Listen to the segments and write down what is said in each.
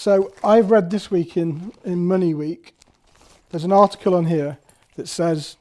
So I've read this week in Money Week, there's an article on here that says,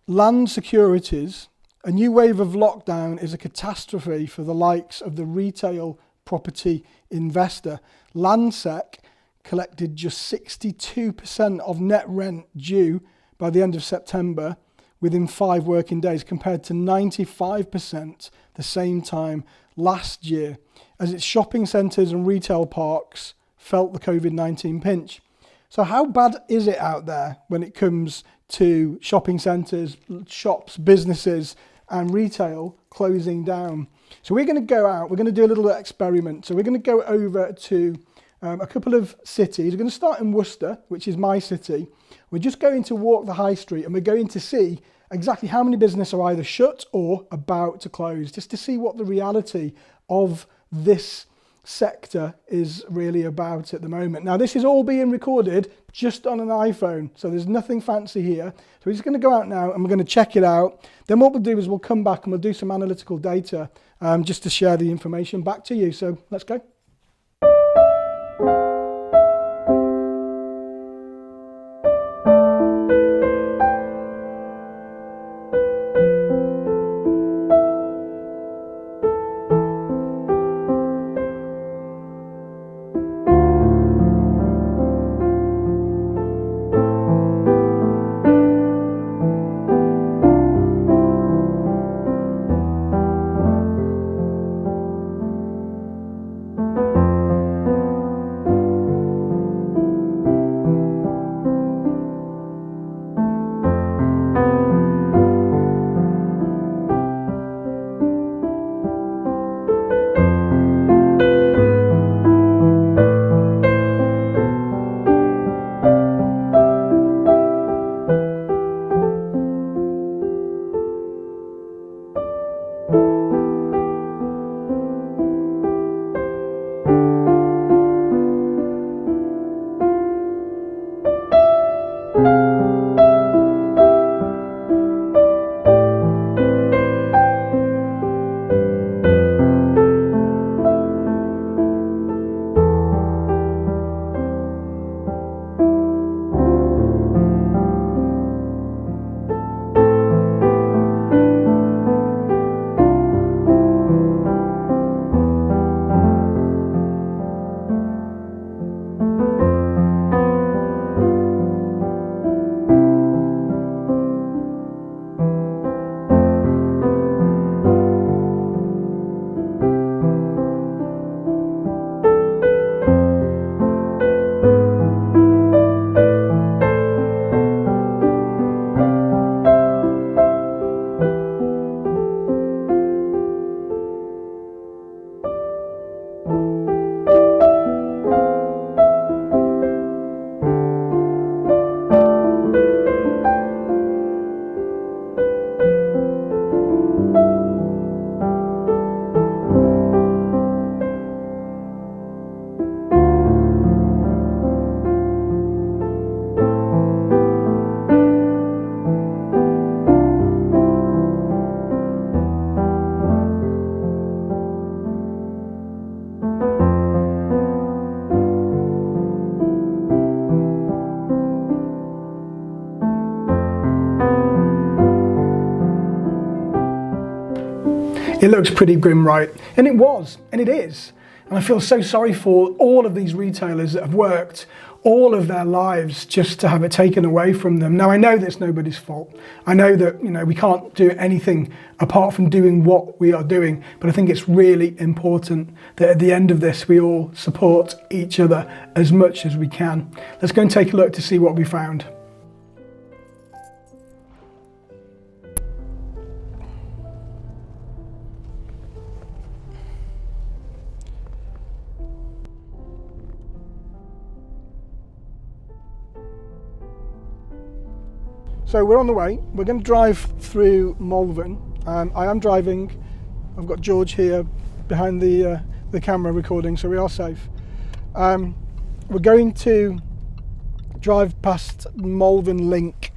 land securities, a new wave of lockdown is a catastrophe for the likes of the retail property investor. Landsec collected just 62% of net rent due by the end of September within 5 working days, compared to 95% the same time last year, as its shopping centres and retail parks felt the COVID-19 pinch. So how bad is it out there when it comes to shopping centres, shops, businesses and retail closing down? So we're going to go out, we're going to do a little experiment. So we're going to go over to a couple of cities. We're going to start in Worcester, which is my city. We're just going to walk the high street and we're going to see exactly how many businesses are either shut or about to close, just to see what the reality of this sector is really about at the moment. Now, this is all being recorded just on an iPhone, so there's nothing fancy here. So we're just going to go out now and we're going to check it out. Then what we'll do is we'll come back and we'll do some analytical data just to share the information back to you. So let's go. It looks pretty grim, right? And it was, and it is. And I feel so sorry for all of these retailers that have worked all of their lives just to have it taken away from them. Now, I know that's nobody's fault. I know that, we can't do anything apart from doing what we are doing. But I think it's really important that at the end of this, we all support each other as much as we can. Let's go and take a look to see what we found. So we're on the way. We're going to drive through Malvern. I am driving. I've got George here behind the camera recording, so we are safe. We're going to drive past Malvern Link,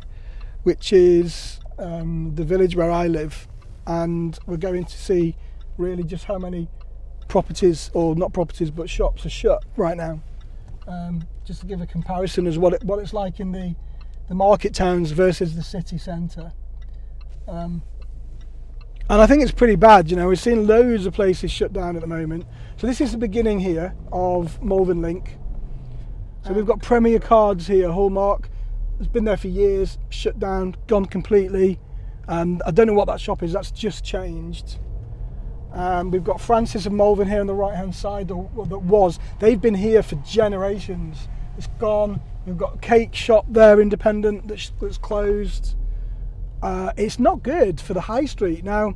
which is the village where I live, and we're going to see really just how many properties, or not properties, but shops are shut right now. Just to give a comparison as what it's like in the market towns versus the city centre. And I think it's pretty bad. You know, we're seeing loads of places shut down at the moment. So this is the beginning here of Malvern Link. So we've got Premier Cards here, Hallmark. It's been there for years, shut down, gone completely. And I don't know what that shop is, that's just changed. We've got Francis and Malvern here on the right hand side, they've been here for generations. It's gone. We've got a cake shop there, independent, that's closed. It's not good for the high street. Now,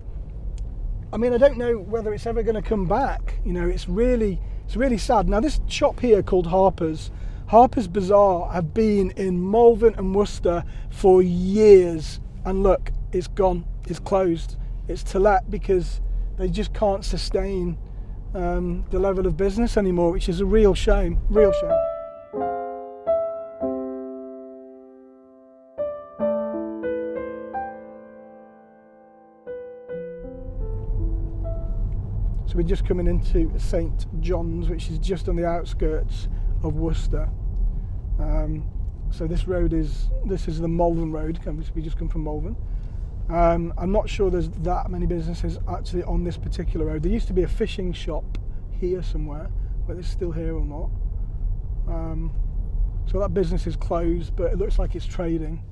I mean, I don't know whether it's ever going to come back. You know, it's really sad. Now, this shop here called Harper's Bazaar have been in Malvern and Worcester for years. And look, it's gone, it's closed. It's to let because they just can't sustain the level of business anymore, which is a real shame, real shame. So we're just coming into St John's, which is just on the outskirts of Worcester. So this is the Malvern Road. We just come from Malvern. I'm not sure there's that many businesses actually on this particular road. There used to be a fishing shop here somewhere, whether it's still here or not. So that business is closed, but it looks like it's trading.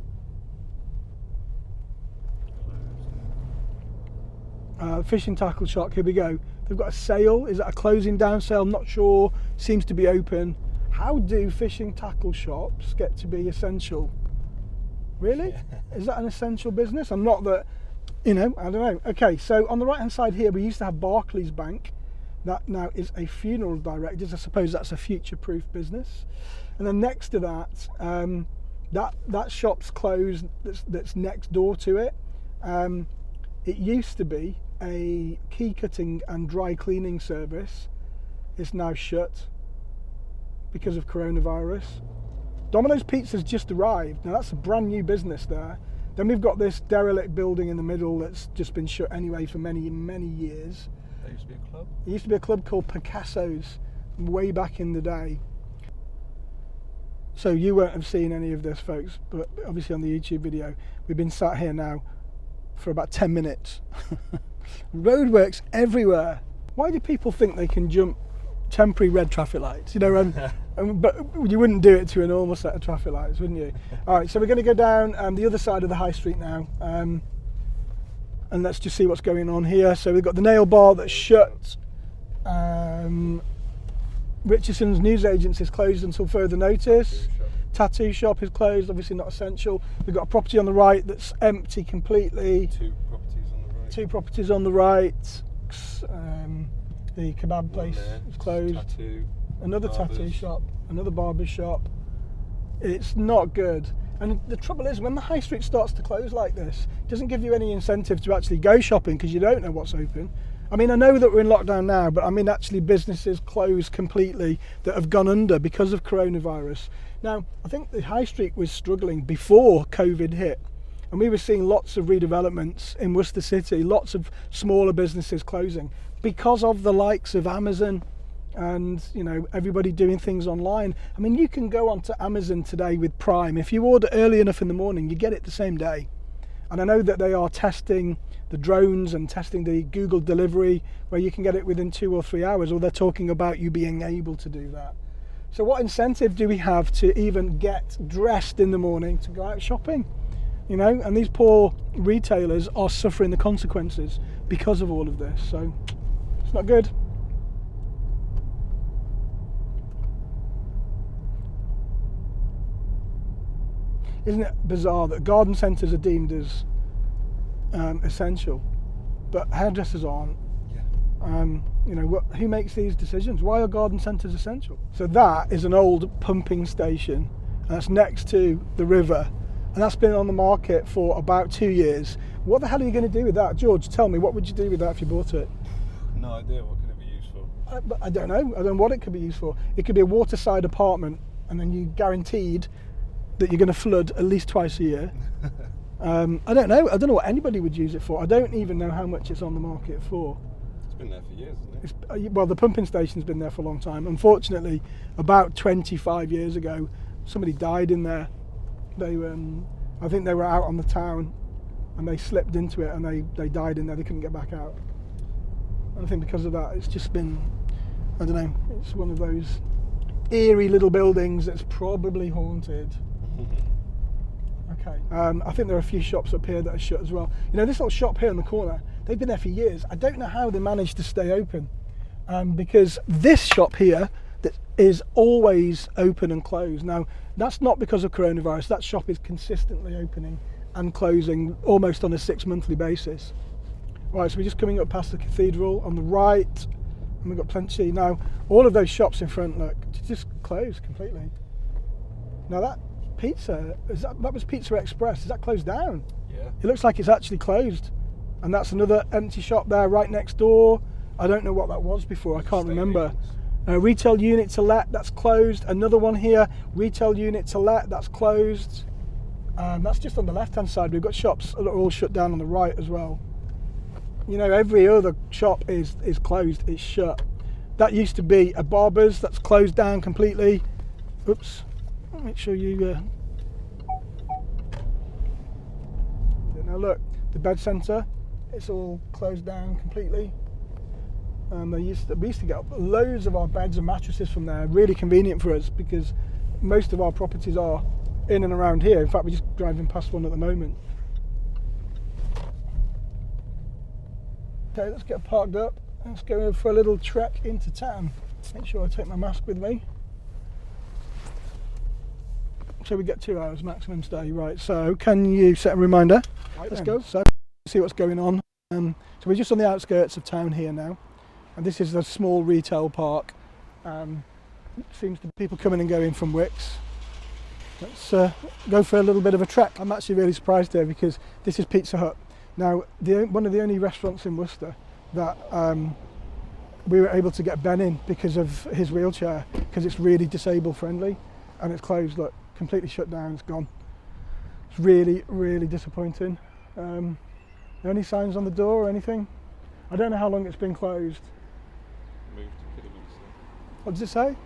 Fishing tackle shop, here we go. They've got a sale. Is that a closing down sale? I'm not sure. Seems to be open. How do fishing tackle shops get to be essential? Really? Yeah. Is that an essential business? I'm not that, you know, I don't know. Okay, so on the right hand side here, we used to have Barclays Bank. That now is a funeral directors. I suppose that's a future-proof business. And then next to that, that shop's closed. That's next door to it. It used to be a key cutting and dry cleaning service. It's now shut because of coronavirus. Domino's Pizza's just arrived. Now that's a brand new business there. Then we've got this derelict building in the middle that's just been shut anyway for many, many years. There used to be a club? There used to be a club called Picasso's way back in the day. So you won't have seen any of this, folks, but obviously on the YouTube video, we've been sat here now for about 10 minutes. Roadworks everywhere. Why do people think they can jump temporary red traffic lights? You know, but you wouldn't do it to a normal set of traffic lights, wouldn't you? All right, so we're going to go down the other side of the high street now, and let's just see what's going on here. So we've got the nail bar that's shut. Richardson's newsagents is closed until further notice. Tattoo shop is closed, obviously not essential. We've got a property on the right that's empty completely. Two properties on the right. The kebab place is closed. Another tattoo shop, another barber shop. It's not good. And the trouble is, when the high street starts to close like this, it doesn't give you any incentive to actually go shopping because you don't know what's open. I mean, I know that we're in lockdown now, but I mean actually businesses closed completely that have gone under because of coronavirus. Now, I think the high street was struggling before COVID hit. And we were seeing lots of redevelopments in Worcester City, lots of smaller businesses closing because of the likes of Amazon and, you know, everybody doing things online. I mean, you can go onto Amazon today with Prime. If you order early enough in the morning, you get it the same day. And I know that they are testing the drones and testing the Google delivery where you can get it within 2 or 3 hours, or they're talking about you being able to do that. So what incentive do we have to even get dressed in the morning to go out shopping? You know, and these poor retailers are suffering the consequences because of all of this. So it's not good. Isn't it bizarre that garden centres are deemed as essential, but hairdressers aren't? Yeah. You know, who makes these decisions? Why are garden centres essential? So that is an old pumping station, and that's next to the river, and that's been on the market for about 2 years. What the hell are you going to do with that? George, tell me, what would you do with that if you bought it? No idea. What could it be used for? I don't know. I don't know what it could be used for. It could be a waterside apartment, and then you guaranteed that you're going to flood at least twice a year. I don't know. I don't know what anybody would use it for. I don't even know how much it's on the market for. It's been there for years, isn't it? Well, the pumping station's been there for a long time. Unfortunately, about 25 years ago, somebody died in there. I think they were out on the town and they slipped into it and they died in there. They couldn't get back out. And I think because of that, it's just been, I don't know, it's one of those eerie little buildings that's probably haunted. Okay. I think there are a few shops up here that are shut as well. You know, this little shop here in the corner, they've been there for years. I don't know how they managed to stay open, because this shop here that is always open and closed. Now, that's not because of coronavirus. That shop is consistently opening and closing almost on a 6 monthly basis. Right, so we're just coming up past the cathedral on the right, and we've got plenty. Now, all of those shops in front, look, just closed completely. Now that pizza, that was Pizza Express, is that closed down? Yeah. It looks like it's actually closed. And that's another empty shop there right next door. I don't know what that was before, I can't remember. Retail unit to let, that's closed. Another one here, retail unit to let, that's closed. That's just on the left hand side. We've got shops that are all shut down on the right as well. You know, every other shop is closed, it's shut. That used to be a barber's, that's closed down completely. Oops, make sure you... Now look, the bed centre, it's all closed down completely. We used to get loads of our beds and mattresses from there. Really convenient for us because most of our properties are in and around here. In fact, we're just driving past one at the moment. Okay, let's get parked up. Let's go for a little trek into town. Make sure I take my mask with me. So we get 2 hours maximum stay, right? So can you set a reminder? Right, let's go. So see what's going on. So we're just on the outskirts of town here now, and this is a small retail park. Seems to be people coming and going from Wicks. Let's go for a little bit of a trek. I'm actually really surprised here because this is Pizza Hut. Now, one of the only restaurants in Worcester that we were able to get Ben in because of his wheelchair, because it's really disabled friendly, and it's closed. Look, completely shut down. It's gone. It's really, really disappointing. Any signs on the door or anything? I don't know how long it's been closed. Moved to Kidderminster. What does it say? Moved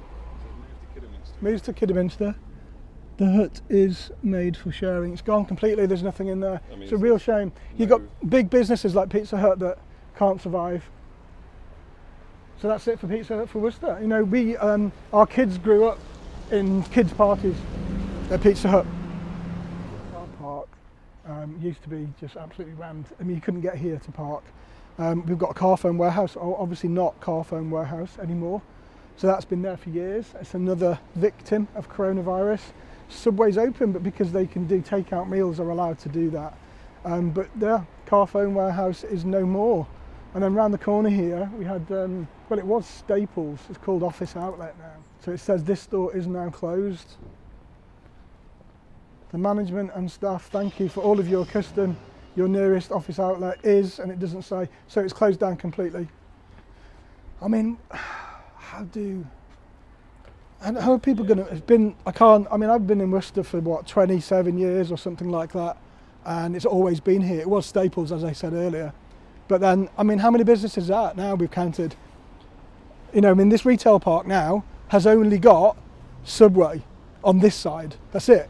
to Kidderminster. Moves to Kidderminster. The hut is made for sharing. It's gone completely. There's nothing in there. It's a real shame. You've got big businesses like Pizza Hut that can't survive. So that's it for Pizza Hut for Worcester. You know, our kids grew up in kids' parties at Pizza Hut. Car park used to be just absolutely rammed. I mean, you couldn't get here to park. We've got a car phone warehouse, obviously not car phone warehouse anymore. So that's been there for years. It's another victim of coronavirus. Subway's open, but because they can do takeout meals, are allowed to do that. But the car phone warehouse is no more. And then round the corner here, we had, well, it was Staples. It's called Office Outlet now. So it says this store is now closed. The management and staff, thank you for all of your custom. Your nearest Office Outlet is, and it doesn't say, so it's closed down completely. I mean, how are people going to, I've been in Worcester for what, 27 years or something like that, and it's always been here. It was Staples, as I said earlier. But then, I mean, how many businesses is that now we've counted? You know, I mean, this retail park now has only got Subway on this side. That's it.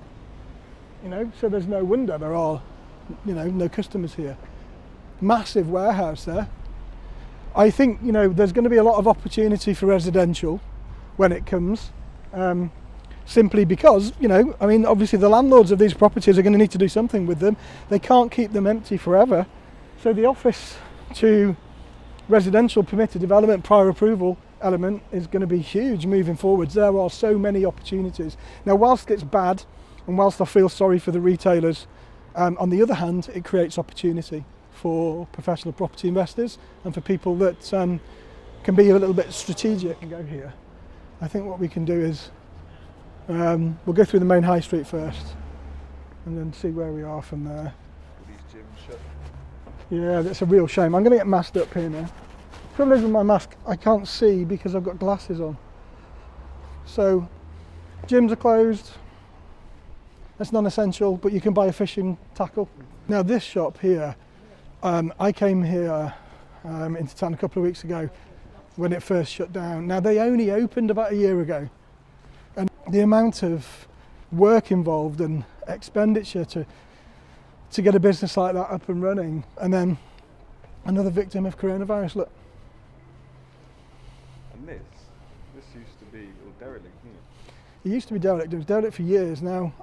You know, so there's no wonder there are, you know, no customers here. Massive warehouse there. I think, you know, there's going to be a lot of opportunity for residential when it comes, simply because, you know, I mean, obviously the landlords of these properties are going to need to do something with them. They can't keep them empty forever. So the office to residential permitted development prior approval element is going to be huge moving forwards. There are so many opportunities. Now, whilst it's bad, and whilst I feel sorry for the retailers, on the other hand, it creates opportunity for professional property investors and for people that can be a little bit strategic and go here. I think what we can do is we'll go through the main high street first and then see where we are from there. These gyms shut. Yeah, that's a real shame. I'm going to get masked up here now. The trouble is with my mask, I can't see because I've got glasses on. So, gyms are closed. That's non-essential, but you can buy a fishing tackle. Now this shop here, I came here, into town a couple of weeks ago when it first shut down. Now they only opened about a year ago, and the amount of work involved and expenditure to get a business like that up and running, and then another victim of coronavirus. Look. And this used to be derelict, didn't it? It used to be derelict. It was derelict for years now.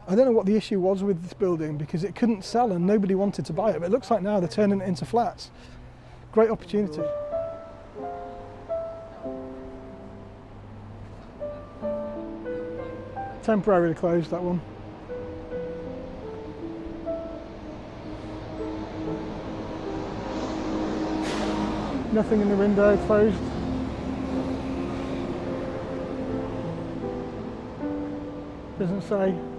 I don't know what the issue was with this building because it couldn't sell and nobody wanted to buy it. But it looks like now they're turning it into flats. Great opportunity. Temporarily closed, that one. Nothing in the window, closed.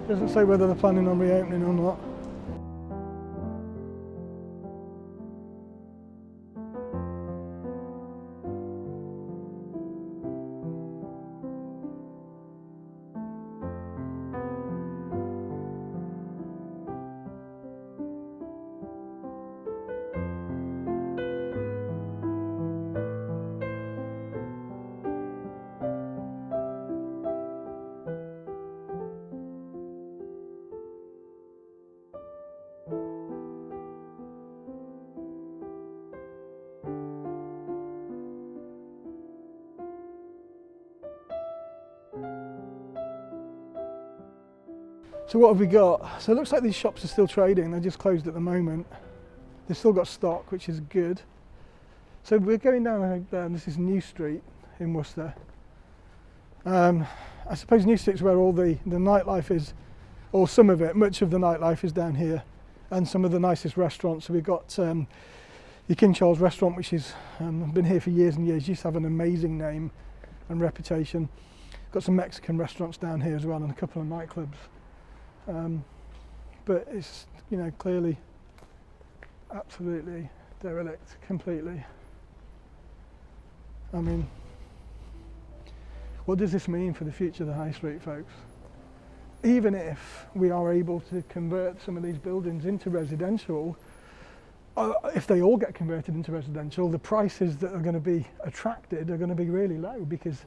Doesn't say whether they're planning on reopening or not. So what have we got? So it looks like these shops are still trading. They're just closed at the moment. They've still got stock, which is good. So we're going down, this is New Street in Worcester. I suppose New Street's where all the nightlife is, or some of it, much of the nightlife is down here, and some of the nicest restaurants. So we've got your King Charles restaurant, which is been here for years and years, used to have an amazing name and reputation. Got some Mexican restaurants down here as well, and a couple of nightclubs. But it's, you know, clearly absolutely derelict completely. I mean, what does this mean for the future of the high street, folks? Even if we are able to convert some of these buildings into residential, if they all get converted into residential, the prices that are going to be attracted are going to be really low because,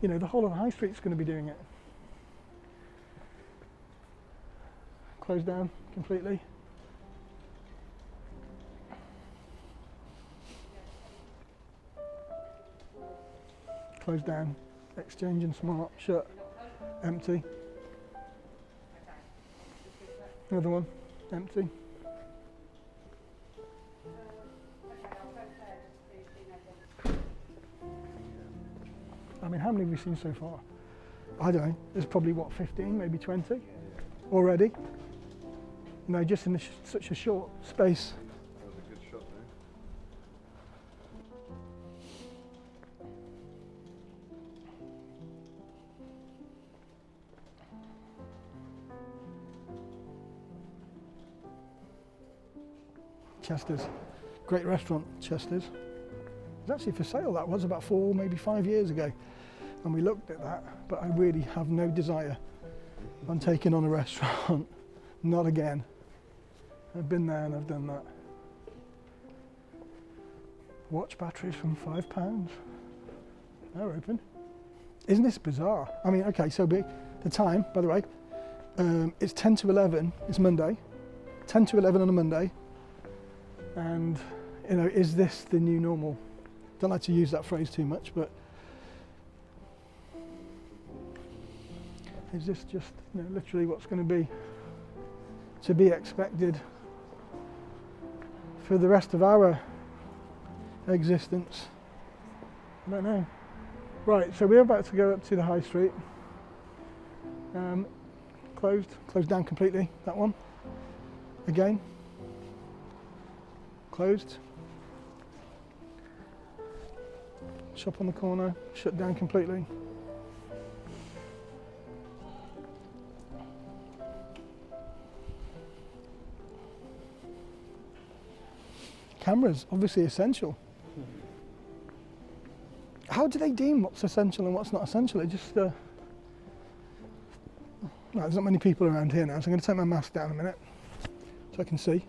you know, the whole of the high street's going to be doing it. Closed down completely. Closed down. Exchange and Smart, shut. Empty. Another one, empty. I mean, how many have we seen so far? I don't know. There's probably, what, 15, maybe 20 already? You know, just in such a short space. That was a good shot there. Chester's, great restaurant, Chester's. It was actually for sale, that was about 4, maybe 5 years ago. And we looked at that, but I really have no desire on taking on a restaurant. Not again. I've been there and I've done that. Watch batteries from £5. They're open. Isn't this bizarre? I mean, okay, so the time, by the way, it's 10 to 11, it's Monday. 10 to 11 on a Monday. And, you know, is this the new normal? Don't like to use that phrase too much, but is this just, you know, literally what's going to be expected for the rest of our existence? I don't know. Right, so we're about to go up to the high street. Closed down completely, that one. Again. Closed. Shop on the corner, shut down completely. Cameras, obviously essential. How do they deem what's essential and what's not essential? It just, well, there's not many people around here now, so I'm going to take my mask down a minute so I can see.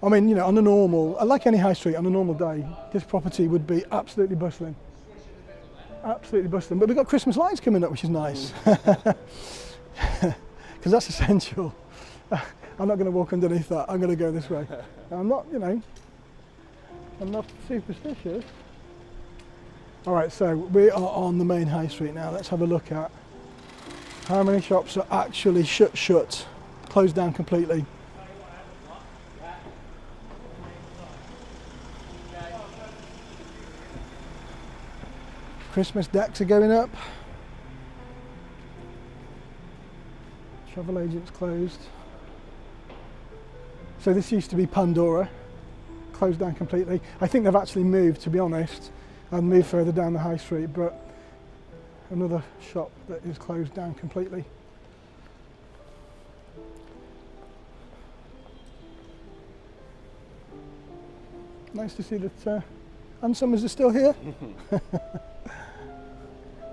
I mean, you know, on a normal, like any high street, on a normal day, this property would be absolutely bustling. Absolutely bustling. But we've got Christmas lights coming up, which is nice. Because that's essential. I'm not going to walk underneath that. I'm going to go this way. I'm not, you know, I'm not superstitious. All right, so we are on the main high street now. Let's have a look at how many shops are actually shut, closed down completely. Christmas decks are going up. Travel agents closed. So this used to be Pandora, closed down completely. I think they've actually moved, to be honest, and moved further down the high street, but another shop that is closed down completely. Nice to see that Ann Summers is still here.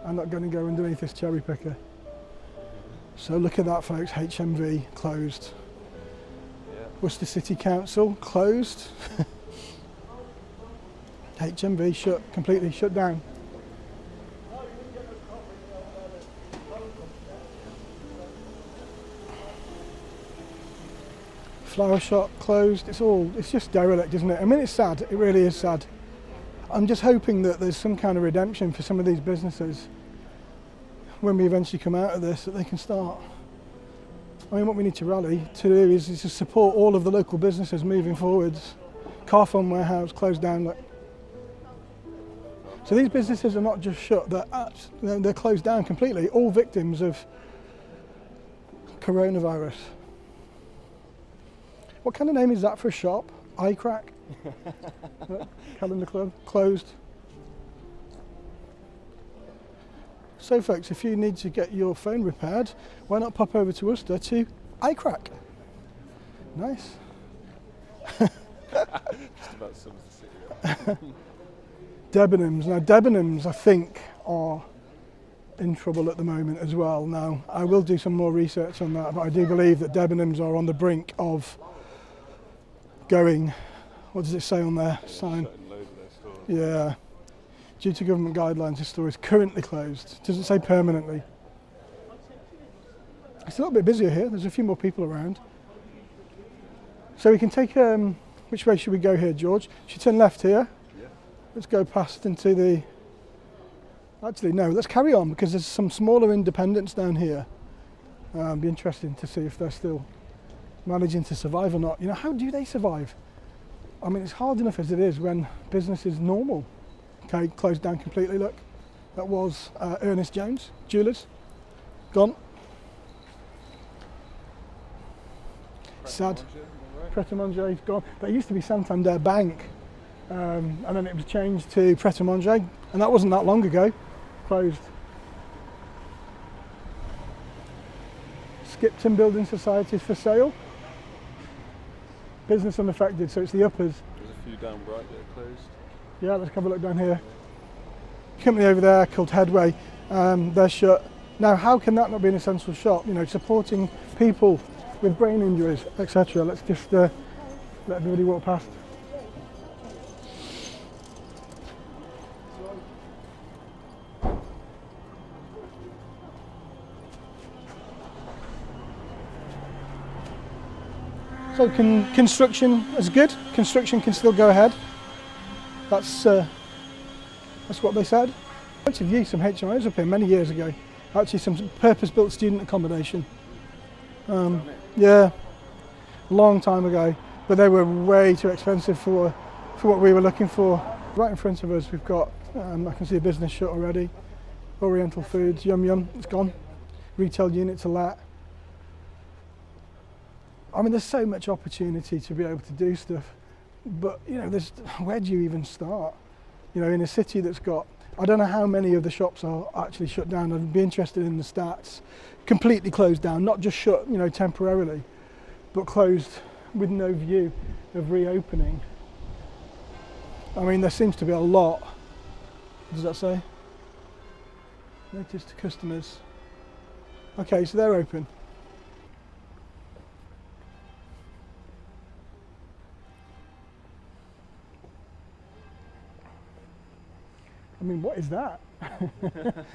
I'm not going to go underneath this cherry picker. So look at that, folks. HMV closed. Yeah. Worcester City Council closed. HMV shut, completely shut down. Flower shop closed. It's just derelict, isn't it? I mean, it's sad. It really is sad. I'm just hoping that there's some kind of redemption for some of these businesses when we eventually come out of this, that they can start. I mean, what we need to rally to do is to support all of the local businesses moving forwards. Carphone Warehouse closed down. Look. So these businesses are not just shut, they're closed down completely, all victims of coronavirus. What kind of name is that for a shop? iCrack? Calendar Club, closed. So folks, if you need to get your phone repaired, why not pop over to Worcester to iCrack? Nice. Just about sums the city up. Debenhams. Now Debenhams, I think, are in trouble at the moment as well. Now, I will do some more research on that, but I do believe that Debenhams are on the brink of going, what does it say on their sign? Shutting loads of their stores. Yeah. Due to government guidelines, this store is currently closed. It doesn't say permanently. It's a little bit busier here. There's a few more people around. So we can take, which way should we go here, George? Should we turn left here? Yeah. Let's go past into the, actually no, let's carry on because there's some smaller independents down here. Be interesting to see if they're still managing to survive or not. You know, how do they survive? I mean, it's hard enough as it is when business is normal. Okay, closed down completely, look. That was Ernest Jones, Jewellers, gone. Sad. Pret-a-Manger is gone. That used to be Santander Bank, and then it was changed to Pret-a-Manger, and that wasn't that long ago, closed. Skipton Building Societies for sale. Business unaffected, so it's the uppers. There's a few down right that are closed. Yeah, let's have a look down here. Company over there called Headway, they're shut. Now, how can that not be an essential shop? You know, supporting people with brain injuries, etc. Let's just let everybody walk past. So construction is good. Construction can still go ahead. That's what they said. I actually viewed some HMOs up here many years ago. Actually, some purpose-built student accommodation. Yeah, a long time ago. But they were way too expensive for what we were looking for. Right in front of us, we've got. I can see a business shut already. Oriental Foods, Yum Yum, it's gone. Retail unit to let. I mean, there's so much opportunity to be able to do stuff, but you know, where do you even start? You know, in a city that's got, I don't know how many of the shops are actually shut down. I'd be interested in the stats. Completely closed down, not just shut, you know, temporarily, but closed with no view of reopening. I mean, there seems to be a lot. What does that say? Notice to customers. Okay, so they're open. what is that?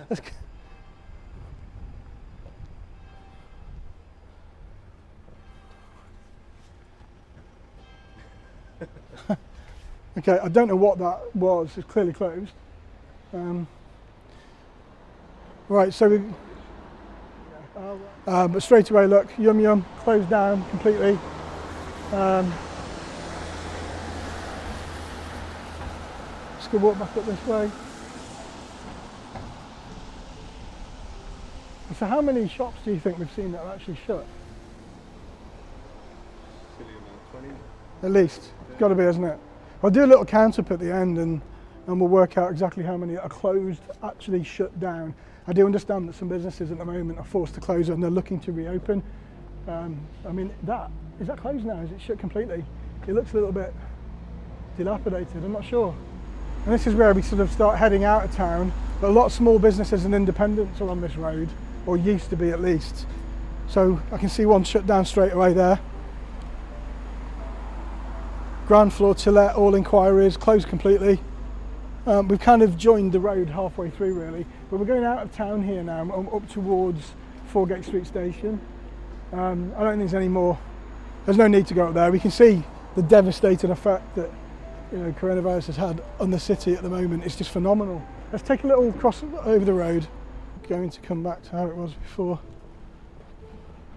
Let's okay, I don't know what that was. It's clearly closed. Right, so we, but straight away, look, yum yum, closed down completely. Just go walk back up this way. So how many shops do you think we've seen that are actually shut? Silly amount, 20. At least. It's got to be, isn't it? I'll do a little count up at the end and we'll work out exactly how many are closed, actually shut down. I do understand that some businesses at the moment are forced to close and they're looking to reopen. I mean, is that closed now? Is it shut completely? It looks a little bit dilapidated, I'm not sure. And this is where we sort of start heading out of town. But a lot of small businesses and independents are on this road, or used to be at least. So I can see one shut down straight away there. Ground floor to let, all inquiries, closed completely. We've kind of joined the road halfway through really, but we're going out of town here now, up towards Foregate Street Station. I don't think there's any more, there's no need to go up there. We can see the devastating effect that coronavirus has had on the city at the moment. It's just phenomenal. Let's take a little cross over the road. Going to come back to how it was before.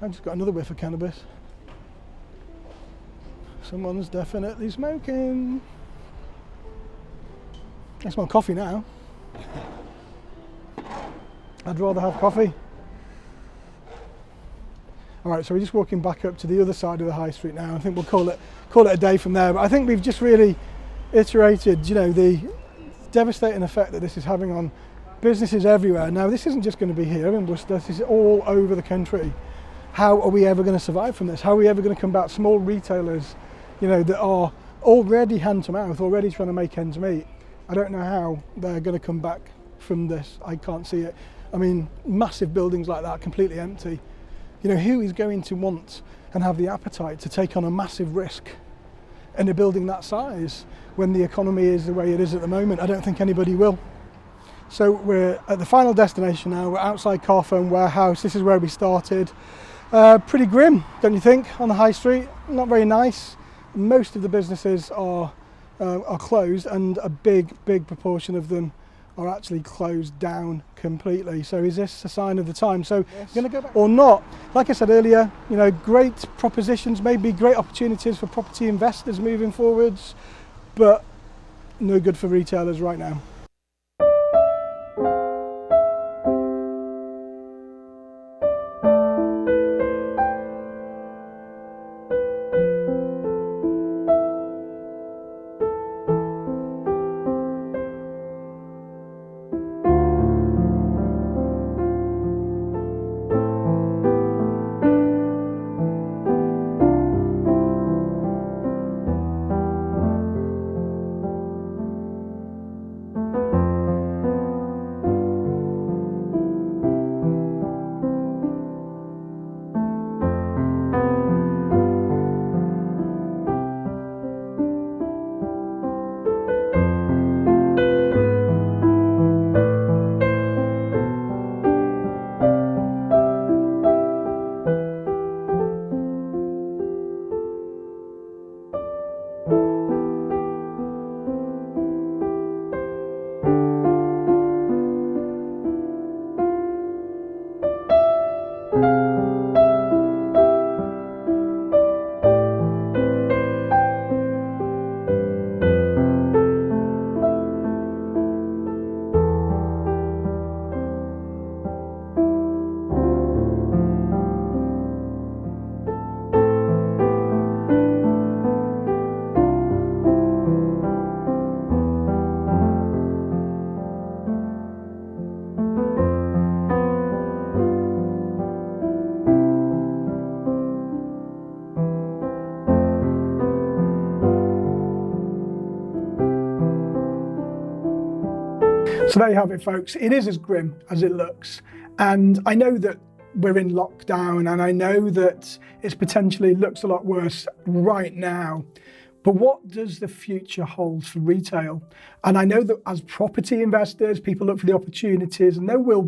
I just got another whiff of cannabis. Someone's definitely smoking. I smell coffee now. I'd rather have coffee. All right, so we're just walking back up to the other side of the high street now. I think we'll call it a day from there. But I think we've just really iterated, the devastating effect that this is having on businesses everywhere. Now, this isn't just going to be here in Worcester. This is all over the country. How are we ever going to survive from this? How are we ever going to combat small retailers, that are already hand to mouth, already trying to make ends meet? I don't know how they're going to come back from this. I can't see it. I mean, massive buildings like that, completely empty. Who is going to want and have the appetite to take on a massive risk in a building that size when the economy is the way it is at the moment? I don't think anybody will. So we're at the final destination now. We're outside Carphone Warehouse. This is where we started. Pretty grim, don't you think, on the high street? Not very nice. Most of the businesses are closed, and a big proportion of them are actually closed down completely. So is this a sign of the time? So yes. Going to go back or not? Like I said earlier, great propositions, maybe great opportunities for property investors moving forwards, but no good for retailers right now. So there you have it, folks. It is as grim as it looks. And I know that we're in lockdown, and I know that it potentially looks a lot worse right now. But what does the future hold for retail? And I know that as property investors, people look for the opportunities, and there'll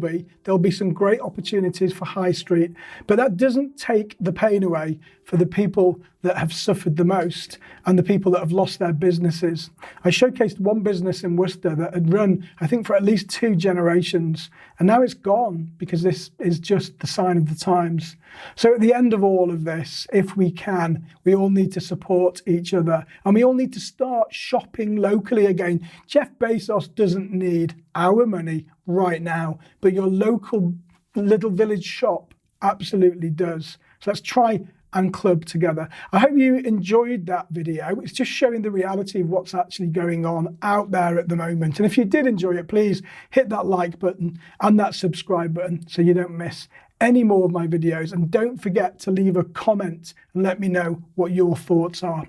be some great opportunities for high street, but that doesn't take the pain away for the people that have suffered the most and the people that have lost their businesses. I showcased one business in Worcester that had run, I think, for at least 2 generations, and now it's gone because this is just the sign of the times. So at the end of all of this, if we can, we all need to support each other, and we all need to start shopping locally again. Jeff Bezos doesn't need our money right now, but your local little village shop absolutely does. So let's try and club together. I hope you enjoyed that video. It's just showing the reality of what's actually going on out there at the moment. And if you did enjoy it, please hit that like button and that subscribe button so you don't miss any more of my videos. And don't forget to leave a comment and let me know what your thoughts are.